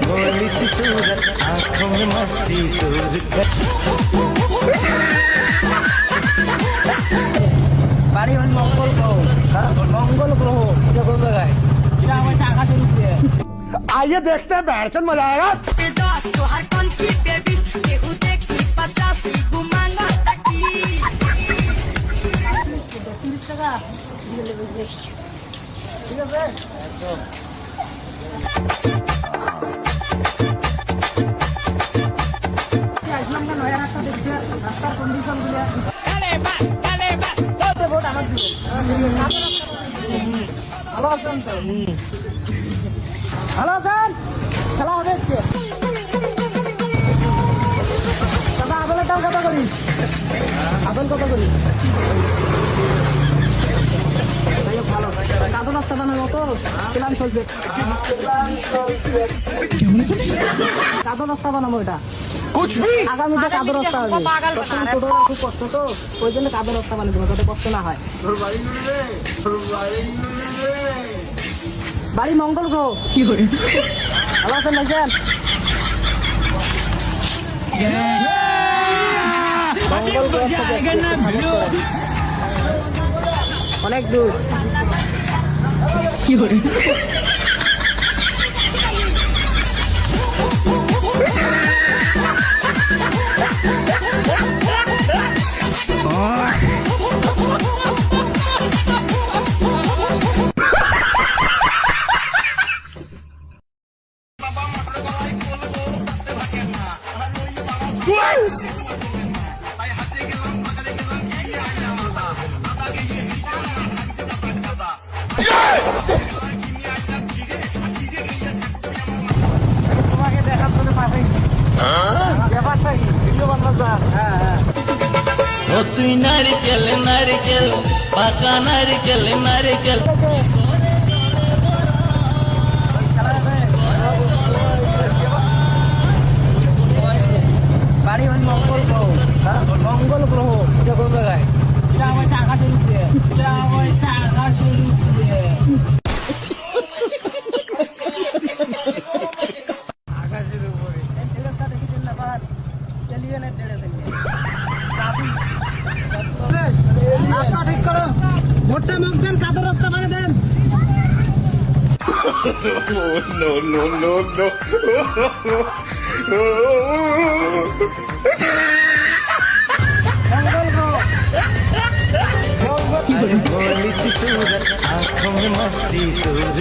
भोली सी सूरत आंखों में मस्ती दूर कर বাড়ি হল মঙ্গল গ্রহ। মঙ্গল গ্রহ এটা কোন জায়গায়? এটা আমার আকাশের উপরে। आइए देखते हैं बैठचंद मजा आएगा। ঠিক আছে আসলাম না নয়া রাস্তা দেখতে রাস্তার কন্ডিশন গুলো ভোট আমার দিবেন ভালো আছেন তো ভালো আছেন খেলা হবে আজকে দাদা আপেলের দাম কত করি আপেল কত করি ভালো কাদো রাস্তা বানানো তো প্ল্যান চলছে কাদো রাস্তা বানাবো এটা कुछ भी আগামীতে কাদো রাস্তা হবে ছোটরা খুব কষ্ট তো ওই জন্য কাদো রাস্তা বানিয়ে দেবো যাতে কষ্ট না হয় বাড়ি মঙ্গল গ্রহ কি করে ভালো আছেন ভাইজান মঙ্গল গ্রহ অনেক দূর কি করে তোমাকে দেখার জন্য পাঠাই ব্যাপারটা কি ভিডিও বানাবো হ্যাঁ ओ तू नारिकेल नारिकेल पाका नारिकेल नारिकेल বাড়ি হল মঙ্গল গ্রহ মঙ্গল গ্রহ এটা কোন জায়গায়? এটা আমার আকাশের উপরে এটা আমার আকাশের উপরে আকাশের উপরে রাস্তা দেখেছেন না বাদ চলিয়ে না টেড়ে থেকে রাস্তা ঠিক করো ভোটটা মুখ দেন কাদো রাস্তা বানিয়ে দেন no no no no মঙ্গল গ্রহ भोली सी सूरत आंखों में मस्ती दूर